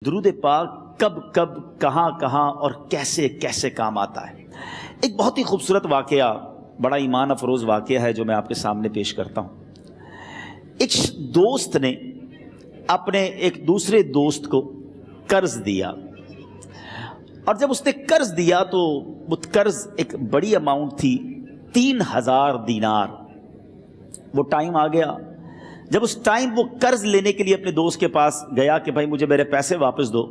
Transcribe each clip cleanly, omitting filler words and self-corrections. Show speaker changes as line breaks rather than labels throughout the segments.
درود پاک کب کب کہاں کہاں اور کیسے کیسے کام آتا ہے۔ ایک بہت ہی خوبصورت واقعہ، بڑا ایمان افروز واقعہ ہے جو میں آپ کے سامنے پیش کرتا ہوں۔ ایک دوست نے اپنے ایک دوسرے دوست کو قرض دیا، اور جب اس نے قرض دیا تو وہ قرض ایک بڑی اماؤنٹ تھی، 3000 دینار۔ وہ ٹائم آ گیا جب اس ٹائم وہ قرض لینے کے لیے اپنے دوست کے پاس گیا کہ بھائی مجھے میرے پیسے واپس دو،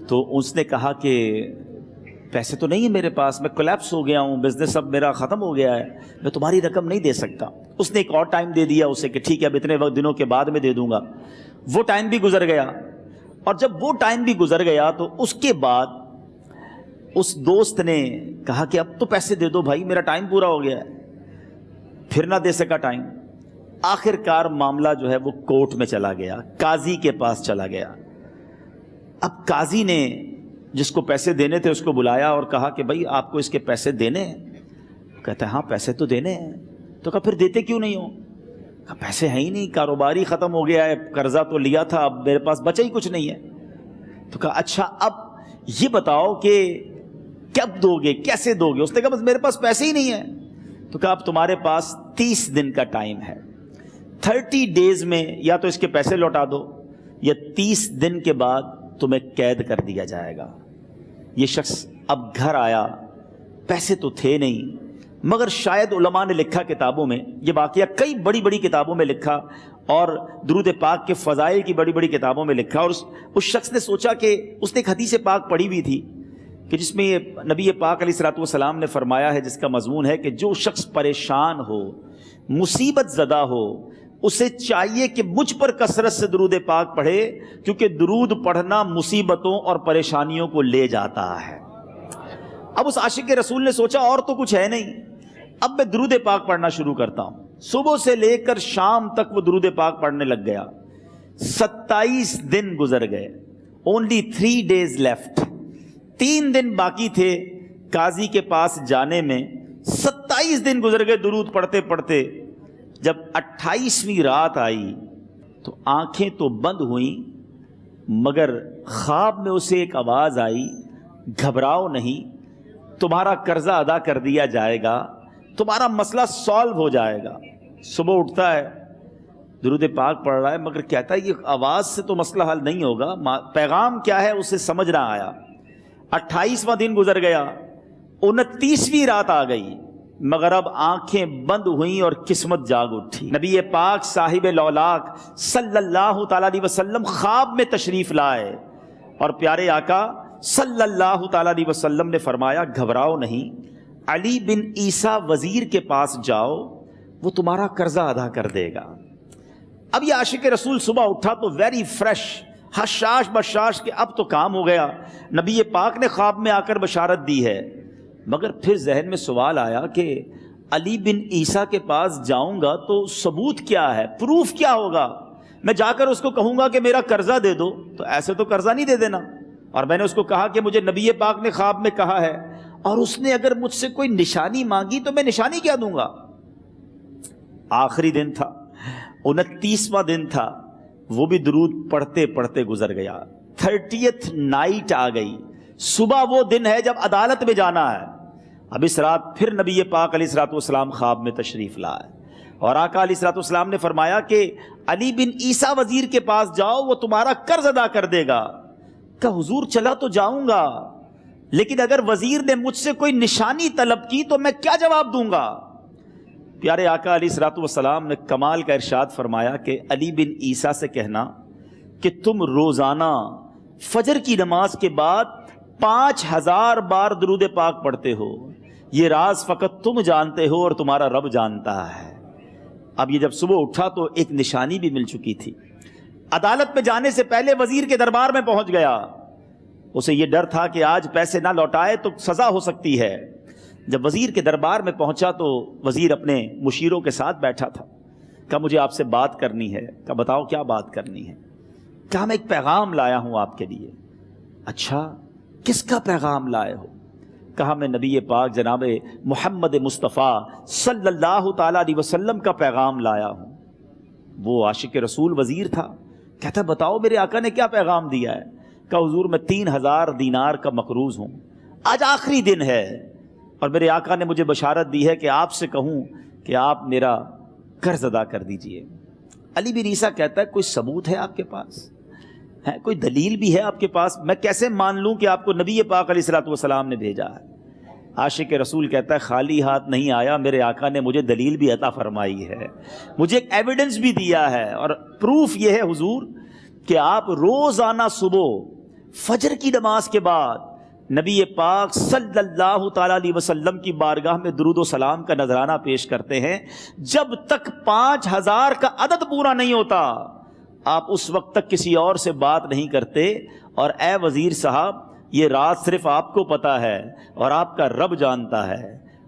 تو اس نے کہا کہ پیسے تو نہیں ہے میرے پاس، میں کولیپس ہو گیا ہوں، بزنس اب میرا ختم ہو گیا ہے، میں تمہاری رقم نہیں دے سکتا۔ اس نے ایک اور ٹائم دے دیا اسے کہ ٹھیک ہے اب اتنے وقت دنوں کے بعد میں دے دوں گا۔ وہ ٹائم بھی گزر گیا، اور جب وہ ٹائم بھی گزر گیا تو اس کے بعد اس دوست نے کہا کہ اب تو پیسے دے دو بھائی، میرا ٹائم پورا ہو گیا ہے۔ پھر نہ دے سکا ٹائم۔ آخر کار معاملہ جو ہے وہ کورٹ میں چلا گیا، قاضی کے پاس چلا گیا۔ اب قاضی نے جس کو پیسے دینے تھے اس کو بلایا اور کہا کہ بھائی آپ کو اس کے پیسے دینے ہیں؟ کہتا ہے ہاں پیسے تو دینے ہیں۔ تو کہا پھر دیتے کیوں نہیں ہو؟ کہا پیسے ہیں ہی نہیں، کاروبار ہی ختم ہو گیا ہے، قرضہ تو لیا تھا، اب میرے پاس بچا ہی کچھ نہیں ہے۔ تو کہا اچھا اب یہ بتاؤ کہ کب دو گے، کیسے دو گے؟ اس نے کہا بس میرے پاس پیسے ہی نہیں ہیں۔ تو کہا اب تمہارے پاس 30 دن کا ٹائم ہے، 30 ڈیز میں یا تو اس کے پیسے لوٹا دو یا 30 دن کے بعد تمہیں قید کر دیا جائے گا۔ یہ شخص اب گھر آیا، پیسے تو تھے نہیں، مگر شاید علماء نے لکھا کتابوں میں، یہ واقعہ کئی بڑی بڑی کتابوں میں لکھا اور درود پاک کے فضائل کی بڑی بڑی کتابوں میں لکھا، اور اس شخص نے سوچا کہ اس نے ایک حدیث پاک پڑھی ہوئی تھی کہ جس میں نبی پاک علیہ الصلوۃ والسلام نے فرمایا ہے، جس کا مضمون ہے کہ جو شخص پریشان ہو، مصیبت زدہ ہو، اسے چاہیے کہ مجھ پر کثرت سے درود پاک پڑھے، کیونکہ درود پڑھنا مصیبتوں اور پریشانیوں کو لے جاتا ہے۔ اب اس عاشق رسول نے سوچا اور تو کچھ ہے نہیں، اب میں درود پاک پڑھنا شروع کرتا ہوں۔ صبح سے لے کر شام تک وہ درود پاک پڑھنے لگ گیا۔ 27 دن گزر گئے، only 3 days left، 3 دن باقی تھے قاضی کے پاس جانے میں۔ 27 دن گزر گئے درود پڑھتے پڑھتے۔ جب 28ویں رات آئی تو آنکھیں تو بند ہوئیں، مگر خواب میں اسے ایک آواز آئی، گھبراؤ نہیں، تمہارا قرضہ ادا کر دیا جائے گا، تمہارا مسئلہ سالو ہو جائے گا۔ صبح اٹھتا ہے، درود پاک پڑھ رہا ہے، مگر کہتا ہے یہ آواز سے تو مسئلہ حل نہیں ہوگا، پیغام کیا ہے اسے سمجھ نہ آیا۔ 28واں دن گزر گیا، 29ویں رات آ گئی، مگر اب آنکھیں بند ہوئیں اور قسمت جاگ اٹھی۔ نبی پاک صاحب لولاک صلی اللہ تعالیٰ علیہ وسلم خواب میں تشریف لائے، اور پیارے آقا صلی اللہ تعالیٰ علیہ وسلم نے فرمایا گھبراؤ نہیں، علی بن عیسیٰ وزیر کے پاس جاؤ، وہ تمہارا قرضہ ادا کر دے گا۔ اب یہ عاشق رسول صبح اٹھا تو ویری فریش، حشاش بشاش کہ اب تو کام ہو گیا، نبی پاک نے خواب میں آ کر بشارت دی ہے۔ مگر پھر ذہن میں سوال آیا کہ علی بن عیسیٰ کے پاس جاؤں گا تو ثبوت کیا ہے، پروف کیا ہوگا؟ میں جا کر اس کو کہوں گا کہ میرا قرضہ دے دو، تو ایسے تو قرضہ نہیں دے دینا، اور میں نے اس کو کہا کہ مجھے نبی پاک نے خواب میں کہا ہے، اور اس نے اگر مجھ سے کوئی نشانی مانگی تو میں نشانی کیا دوں گا؟ آخری دن تھا، 29واں دن تھا، وہ بھی درود پڑھتے پڑھتے گزر گیا۔ 30th نائٹ آ گئی، صبح وہ دن ہے جب عدالت میں جانا ہے۔ اب اس رات پھر نبی پاک علیہ الصلوۃ والسلام خواب میں تشریف لائے، اور آقا علیہ الصلوۃ والسلام نے فرمایا کہ علی بن عیسیٰ وزیر کے پاس جاؤ، وہ تمہارا قرض ادا کر دے گا۔ کہ حضور چلا تو جاؤں گا، لیکن اگر وزیر نے مجھ سے کوئی نشانی طلب کی تو میں کیا جواب دوں گا؟ پیارے آقا علیہ الصلوۃ والسلام نے کمال کا ارشاد فرمایا کہ علی بن عیسیٰ سے کہنا کہ تم روزانہ فجر کی نماز کے بعد 5000 بار درود پاک پڑھتے ہو، یہ راز فقط تم جانتے ہو اور تمہارا رب جانتا ہے۔ اب یہ جب صبح اٹھا تو ایک نشانی بھی مل چکی تھی۔ عدالت میں جانے سے پہلے وزیر کے دربار میں پہنچ گیا، اسے یہ ڈر تھا کہ آج پیسے نہ لوٹائے تو سزا ہو سکتی ہے۔ جب وزیر کے دربار میں پہنچا تو وزیر اپنے مشیروں کے ساتھ بیٹھا تھا۔ کہا مجھے آپ سے بات کرنی ہے۔ کہا بتاؤ کیا بات کرنی ہے؟ کہا میں ایک پیغام لایا ہوں آپ کے لیے۔ اچھا کس کا پیغام لائے ہو؟ کہا میں نبی پاک جناب محمد مصطفیٰ صلی اللہ تعالیٰ علیہ وسلم کا پیغام لایا ہوں۔ وہ عاشق رسول وزیر تھا، کہتا بتاؤ میرے آقا نے کیا پیغام دیا ہے؟ کہ حضور میں 3000 دینار کا مقروض ہوں، آج آخری دن ہے اور میرے آقا نے مجھے بشارت دی ہے کہ آپ سے کہوں کہ آپ میرا قرض ادا کر دیجئے۔ علی بن عیسیٰ کہتا ہے کوئی ثبوت ہے آپ کے پاس؟ ہے کوئی دلیل بھی ہے آپ کے پاس؟ میں کیسے مان لوں کہ آپ کو نبی پاک علیہ الصلوۃ والسلام نے بھیجا ہے؟ عاشق رسول کہتا ہے خالی ہاتھ نہیں آیا، میرے آقا نے مجھے دلیل بھی عطا فرمائی ہے، مجھے ایک ایویڈنس بھی دیا ہے، اور پروف یہ ہے حضور کہ آپ روزانہ صبح فجر کی نماز کے بعد نبی پاک صلی اللہ تعالیٰ علیہ وسلم کی بارگاہ میں درود و سلام کا نذرانہ پیش کرتے ہیں۔ جب تک 5000 کا عدد پورا نہیں ہوتا آپ اس وقت تک کسی اور سے بات نہیں کرتے، اور اے وزیر صاحب یہ راز صرف آپ کو پتہ ہے اور آپ کا رب جانتا ہے۔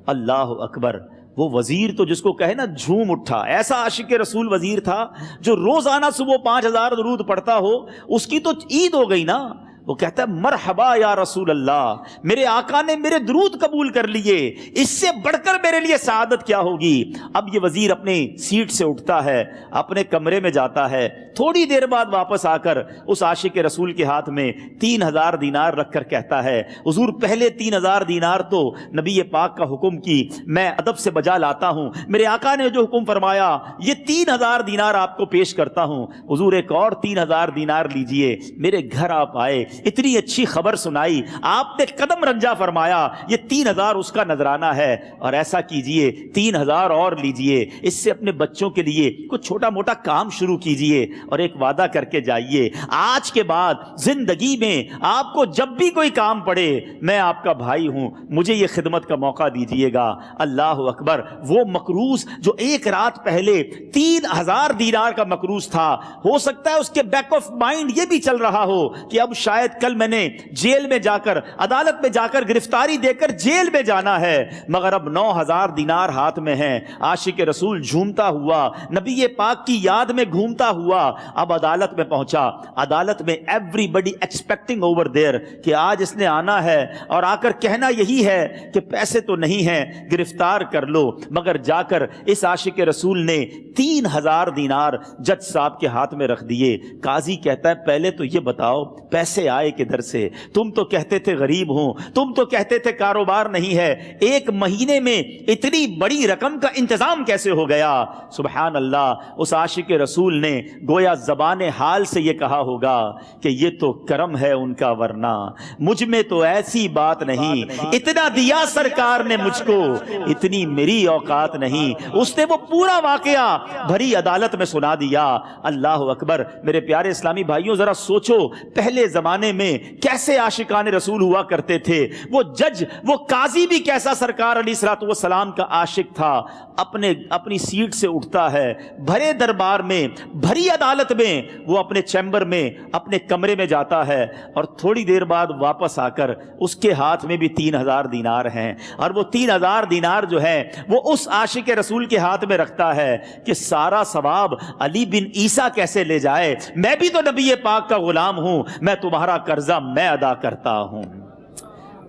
اللہ اکبر۔ وہ وزیر تو جس کو کہے نا جھوم اٹھا، ایسا عاشق رسول وزیر تھا جو روزانہ صبح 5000 درود پڑھتا ہو، اس کی تو عید ہو گئی نا۔ وہ کہتا ہے مرحبا یا رسول اللہ، میرے آقا نے میرے درود قبول کر لیے، اس سے بڑھ کر میرے لیے سعادت کیا ہوگی۔ اب یہ وزیر اپنی سیٹ سے اٹھتا ہے، اپنے کمرے میں جاتا ہے، تھوڑی دیر بعد واپس آ کر اس عاشق رسول کے ہاتھ میں 3000 دینار رکھ کر کہتا ہے حضور پہلے 3000 دینار تو نبی پاک کا حکم کی میں ادب سے بجا لاتا ہوں، میرے آقا نے جو حکم فرمایا یہ 3000 دینار آپ کو پیش کرتا ہوں، حضور ایک اور 3000 دینار لیجئے۔ میرے گھر آپ آئے، اتنی اچھی خبر سنائی، آپ نے قدم رنجا فرمایا، یہ 3000 اس کا نذرانہ ہے، اور ایسا کیجئے 3000 اور لیجئے، اس سے اپنے بچوں کے لیے کچھ چھوٹا موٹا کام شروع کیجئے، اور ایک وعدہ کر کے جائیے آج کے بعد زندگی میں آپ کو جب بھی کوئی کام پڑے میں آپ کا بھائی ہوں، مجھے یہ خدمت کا موقع دیجئے گا۔ اللہ اکبر۔ وہ مقروض جو ایک رات پہلے 3000 دینار کا مقروض تھا، ہو سکتا ہے اس کے بیک آف مائنڈ یہ بھی چل رہا ہو کہ اب شاید کل میں نے جیل میں جا کر عدالت میں جا کر گرفتاری دے کر جیل میں جانا ہے، مگر اب 9000 دینار ہاتھ میں ہیں۔ عاشق رسول جھومتا ہوا نبی پاک کی یاد میں گھومتا ہوا اب عدالت میں پہنچا۔ عدالت میں everybody expecting over there کہ آج اس نے آنا ہے اور آ کر کہنا یہی ہے کہ پیسے تو نہیں ہیں، گرفتار کر لو، مگر جا کر اس عاشق رسول نے 3000 دینار جج صاحب کے ہاتھ میں رکھ دیے۔ قاضی کہتا ہے پہلے تو یہ بتاؤ پیسے آئے کدھر سے؟ تم تو کہتے تھے غریب ہوں، تم تو کہتے تھے کاروبار نہیں ہے، ایک مہینے میں اتنی بڑی رقم کا انتظام کیسے ہو گیا؟ سبحان اللہ۔ اس عاشق رسول نے گویا زبان حال سے یہ کہا ہوگا کہ یہ تو کرم ہے ان کا، ورنہ مجھ میں تو ایسی بات نہیں، اتنا دیا سرکار نے مجھ کو، اتنی میری اوقات نہیں۔ اس نے وہ پورا واقعہ بھری عدالت میں سنا دیا۔ اللہ اکبر۔ میرے پیارے اسلامی بھائیوں ذرا سوچو پہلے زمانے میں کیسے عاشقان رسول ہوا کرتے تھے، وہ جج وہ قاضی بھی کیسا سرکار علیہ الصلوۃ والسلام کا عاشق تھا۔ اپنی سیٹ سے اٹھتا ہے، بھرے دربار میں بھری عدالت میں وہ اپنے چیمبر میں اپنے کمرے میں جاتا ہے، اور تھوڑی دیر بعد واپس آ کر اس کے ہاتھ میں بھی 3000 دینار ہیں، اور وہ 3000 دینار جو ہے وہ اس عاشق رسول کے ہاتھ میں رکھتا ہے کہ سارا ثواب علی بن عیسیٰ کیسے لے جائے، میں بھی تو نبی پاک کا غلام ہوں، میں تمہارا قرضہ میں ادا کرتا ہوں۔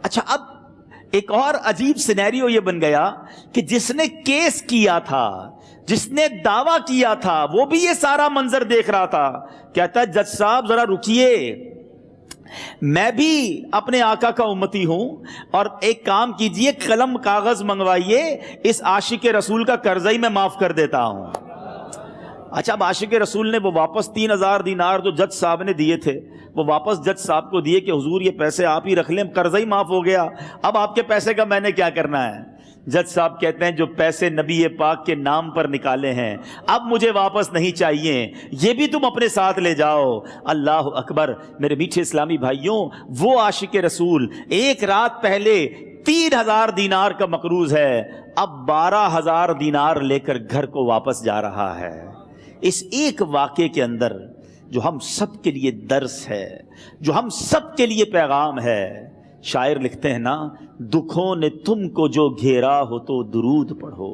اچھا اب ایک اور عجیب سینیریو یہ بن گیا کہ جس نے کیس کیا تھا، جس نے دعویٰ کیا تھا، وہ بھی یہ سارا منظر دیکھ رہا تھا۔ کہتا ہے جج صاحب ذرا رکیے، میں بھی اپنے آقا کا امتی ہوں، اور ایک کام کیجئے قلم کاغذ منگوائیے، اس عاشق رسول کا قرضہ ہی میں معاف کر دیتا ہوں۔ اچھا اب عاشق رسول نے وہ واپس 3000 دینار جو جج صاحب نے دیے تھے وہ واپس جج صاحب کو دیے کہ حضور یہ پیسے آپ ہی رکھ لیں، قرضہ ہی معاف ہو گیا، اب آپ کے پیسے کا میں نے کیا کرنا ہے؟ جج صاحب کہتے ہیں جو پیسے نبی پاک کے نام پر نکالے ہیں اب مجھے واپس نہیں چاہیے، یہ بھی تم اپنے ساتھ لے جاؤ۔ اللہ اکبر۔ میرے میٹھے اسلامی بھائیوں، وہ عاشق رسول ایک رات پہلے 3000 دینار کا مقروض ہے، اب 12000 دینار لے کر گھر کو واپس جا رہا ہے۔ اس ایک واقعے کے اندر جو ہم سب کے لیے درس ہے، جو ہم سب کے لیے پیغام ہے۔ شاعر لکھتے ہیں نا، دکھوں نے تم کو جو گھیرا ہو تو درود پڑھو،